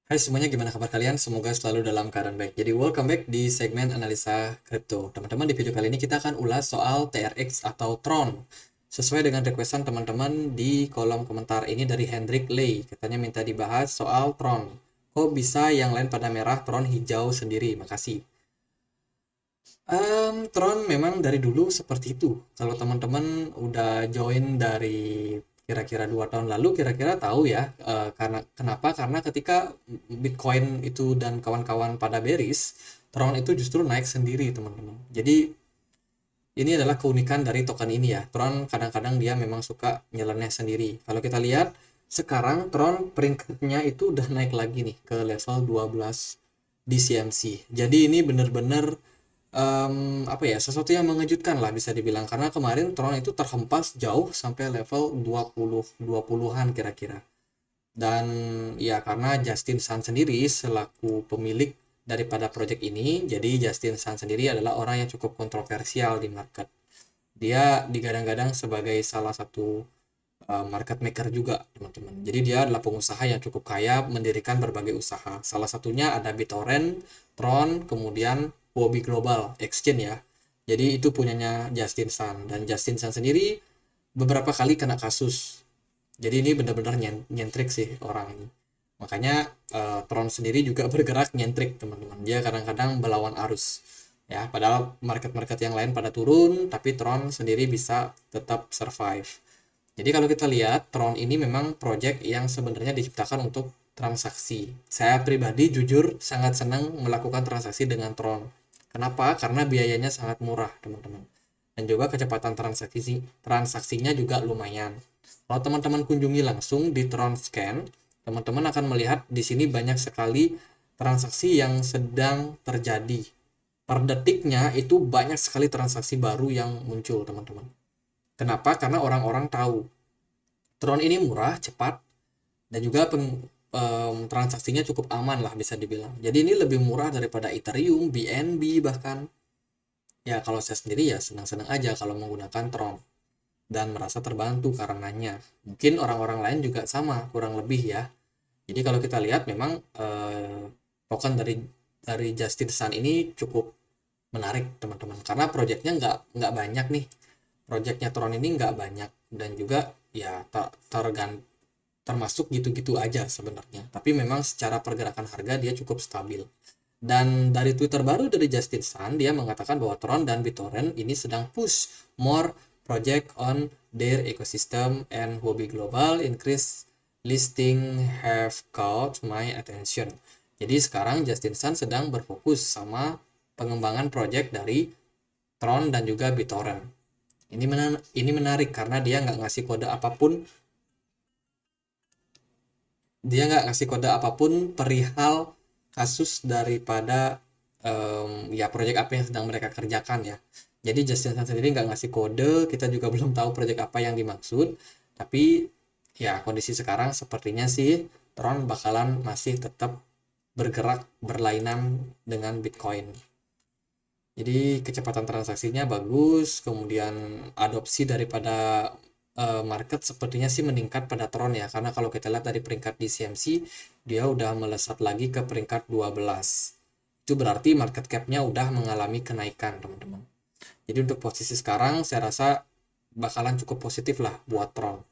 Hai semuanya, gimana kabar kalian? Semoga selalu dalam keadaan baik. Jadi welcome back di segmen analisa kripto. Teman-teman, di video kali ini kita akan ulas soal TRX atau Tron. Sesuai dengan requestan teman-teman di kolom komentar ini dari Hendrik Lei. Katanya minta dibahas soal Tron. Kok bisa yang lain pada merah, Tron hijau sendiri? Makasih. Tron memang dari dulu seperti itu. Kalau teman-teman udah join dari kira-kira 2 tahun lalu, kira-kira tahu ya, karena kenapa? Karena ketika Bitcoin itu dan kawan-kawan pada bearish, Tron itu justru naik sendiri, teman-teman. Jadi ini adalah keunikan dari token ini ya. Tron kadang-kadang dia memang suka nyeleneh sendiri. Kalau kita lihat sekarang Tron peringkatnya itu udah naik lagi nih ke level 12 di CMC. Jadi ini benar-benar apa ya, sesuatu yang mengejutkan lah bisa dibilang, karena kemarin Tron itu terhempas jauh sampai level 20-an kira-kira. Dan ya karena Justin Sun sendiri selaku pemilik daripada project ini, jadi Justin Sun sendiri adalah orang yang cukup kontroversial di market. Dia digadang-gadang sebagai salah satu market maker juga, teman-teman. Jadi dia adalah pengusaha yang cukup kaya, mendirikan berbagai usaha. Salah satunya ada BitTorrent, Tron, kemudian Huobi Global Exchange ya. Jadi itu punyanya Justin Sun, dan Justin Sun sendiri beberapa kali kena kasus. Jadi ini benar-benar nyentrik sih orang ini. Makanya Tron sendiri juga bergerak nyentrik, teman-teman. Dia kadang-kadang melawan arus. Ya, padahal market-market yang lain pada turun, tapi Tron sendiri bisa tetap survive. Jadi kalau kita lihat, Tron ini memang project yang sebenarnya diciptakan untuk transaksi. Saya pribadi jujur sangat senang melakukan transaksi dengan Tron. Kenapa? Karena biayanya sangat murah, teman-teman. Dan juga kecepatan transaksinya juga lumayan. Kalau teman-teman kunjungi langsung di Tron Scan, teman-teman akan melihat di sini banyak sekali transaksi yang sedang terjadi. Per detiknya itu banyak sekali transaksi baru yang muncul, teman-teman. Kenapa? Karena orang-orang tahu Tron ini murah, cepat, dan juga transaksinya cukup aman lah bisa dibilang. Jadi ini lebih murah daripada Ethereum, BNB bahkan. Ya kalau saya sendiri ya senang-senang aja kalau menggunakan Tron dan merasa terbantu karenanya. Mungkin orang-orang lain juga sama, kurang lebih ya. Jadi kalau kita lihat memang token dari Justin Sun ini cukup menarik, teman-teman, karena proyeknya nggak banyak nih. Proyeknya Tron ini nggak banyak, dan juga ya termasuk gitu-gitu aja sebenarnya. Tapi memang secara pergerakan harga dia cukup stabil. Dan dari Twitter baru dari Justin Sun, dia mengatakan bahwa Tron dan BitTorrent ini sedang push more project on their ecosystem, and Huobi Global increase listing have caught my attention. Jadi sekarang Justin Sun sedang berfokus sama pengembangan project dari Tron dan juga BitTorrent. Ini menarik karena dia nggak ngasih kode apapun perihal kasus daripada ya proyek apa yang sedang mereka kerjakan ya. Jadi Justin Sun sendiri nggak ngasih kode, kita juga belum tahu proyek apa yang dimaksud. Tapi ya kondisi sekarang sepertinya sih Tron bakalan masih tetap bergerak berlainan dengan Bitcoin. Jadi kecepatan transaksinya bagus, kemudian adopsi daripada market sepertinya sih meningkat pada Tron ya, karena kalau kita lihat dari peringkat di CMC dia udah melesat lagi ke peringkat 12. Itu berarti market cap-nya udah mengalami kenaikan, teman-teman. Jadi untuk posisi sekarang saya rasa bakalan cukup positif lah buat Tron.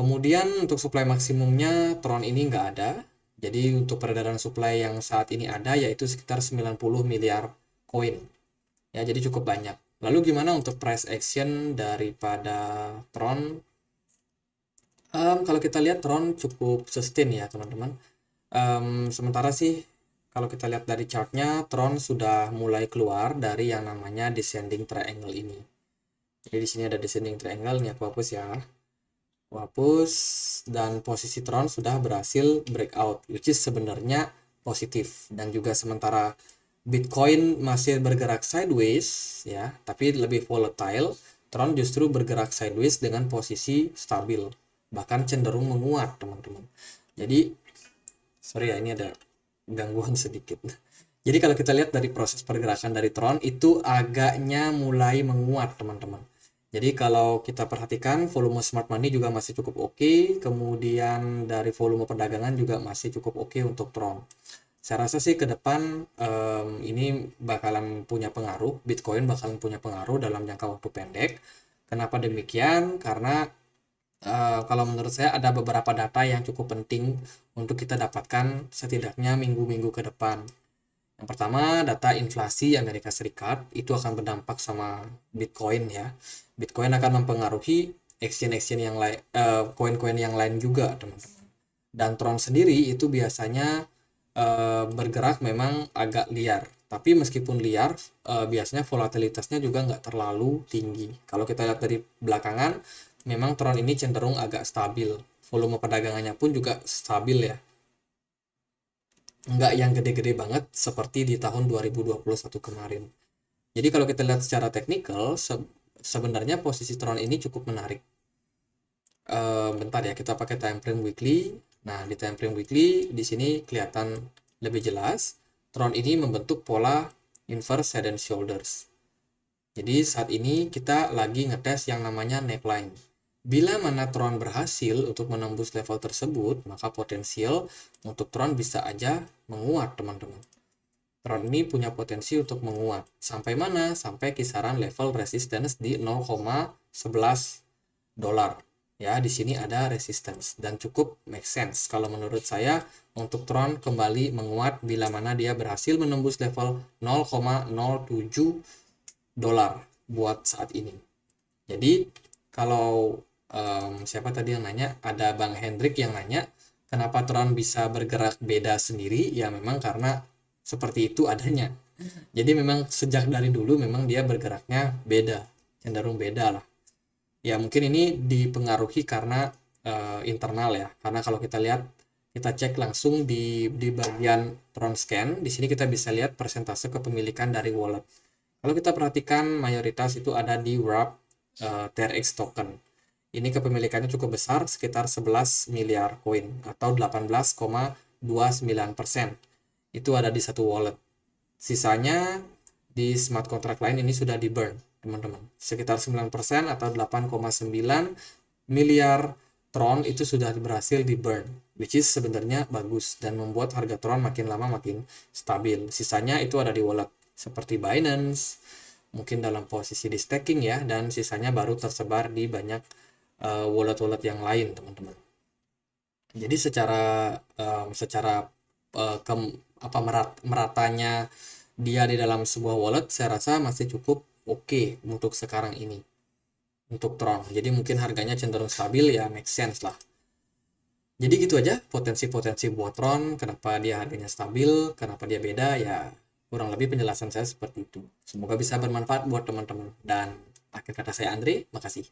Kemudian untuk supply maksimumnya Tron ini nggak ada. Jadi untuk peredaran supply yang saat ini ada yaitu sekitar 90 miliar koin. Ya, jadi cukup banyak. Lalu gimana untuk price action daripada Tron? Kalau kita lihat Tron cukup sustain ya, teman-teman. Sementara sih kalau kita lihat dari chartnya, Tron sudah mulai keluar dari yang namanya descending triangle ini. Jadi di sini ada descending triangle, ini aku hapus ya. Aku hapus, dan posisi Tron sudah berhasil breakout, which is sebenarnya positif. Dan juga sementara Bitcoin masih bergerak sideways ya, tapi lebih volatile, Tron justru bergerak sideways dengan posisi stabil, bahkan cenderung menguat, teman-teman. Jadi sorry ya, ini ada gangguan sedikit. Jadi kalau kita lihat dari proses pergerakan dari Tron itu agaknya mulai menguat, teman-teman. Jadi kalau kita perhatikan volume smart money juga masih cukup oke, kemudian dari volume perdagangan juga masih cukup oke untuk Tron. Saya rasa sih ke depan ini bakalan punya pengaruh, Bitcoin bakalan punya pengaruh dalam jangka waktu pendek. Kenapa demikian? Karena kalau menurut saya ada beberapa data yang cukup penting untuk kita dapatkan setidaknya minggu-minggu ke depan. Yang pertama, data inflasi Amerika Serikat itu akan berdampak sama Bitcoin ya. Bitcoin akan mempengaruhi exchange-exchange yang lain, koin-koin yang lain juga, teman-teman. Dan Tron sendiri itu biasanya bergerak memang agak liar. Tapi meskipun liar, biasanya volatilitasnya juga nggak terlalu tinggi. Kalau kita lihat dari belakangan, memang Tron ini cenderung agak stabil. Volume perdagangannya pun juga stabil ya. Nggak yang gede-gede banget seperti di tahun 2021 kemarin. Jadi kalau kita lihat secara teknikal, sebenarnya posisi Tron ini cukup menarik. Bentar ya, kita pakai time frame weekly. Nah, di time frame weekly di sini kelihatan lebih jelas. Tron ini membentuk pola inverse head and shoulders. Jadi saat ini kita lagi ngetes yang namanya neckline. Bila mana Tron berhasil untuk menembus level tersebut, maka potensial untuk Tron bisa aja menguat, teman-teman. Tron ini punya potensi untuk menguat. Sampai mana? Sampai kisaran level resistance di 0,11 dolar. Ya, di sini ada resistance dan cukup make sense kalau menurut saya untuk Tron kembali menguat bila mana dia berhasil menembus level 0,07 dolar buat saat ini. Jadi kalau siapa tadi yang nanya, ada Bang Hendrik yang nanya kenapa Tron bisa bergerak beda sendiri, ya memang karena seperti itu adanya. Jadi memang sejak dari dulu memang dia bergeraknya beda, cenderung beda lah. Ya mungkin ini dipengaruhi karena internal ya, karena kalau kita lihat, kita cek langsung di bagian Tron Scan, di sini kita bisa lihat persentase kepemilikan dari wallet. Kalau kita perhatikan mayoritas itu ada di Wrap TRX token. Ini kepemilikannya cukup besar, sekitar 11 miliar koin atau 18,29%. Itu ada di satu wallet. Sisanya di smart contract lain ini sudah di burn, teman-teman. Sekitar 9% atau 8,9 miliar Tron itu sudah berhasil di burn, which is sebenarnya bagus dan membuat harga Tron makin lama makin stabil. Sisanya itu ada di wallet seperti Binance, mungkin dalam posisi di staking ya, dan sisanya baru tersebar di banyak wallet-wallet yang lain, teman-teman. Jadi secara meratanya dia di dalam sebuah wallet, saya rasa masih cukup oke untuk sekarang ini untuk Tron. Jadi mungkin harganya cenderung stabil ya, make sense lah. Jadi gitu aja potensi-potensi buat Tron, kenapa dia harganya stabil, kenapa dia beda ya, kurang lebih penjelasan saya seperti itu. Semoga bisa bermanfaat buat teman-teman. Dan akhir kata saya Andre, makasih.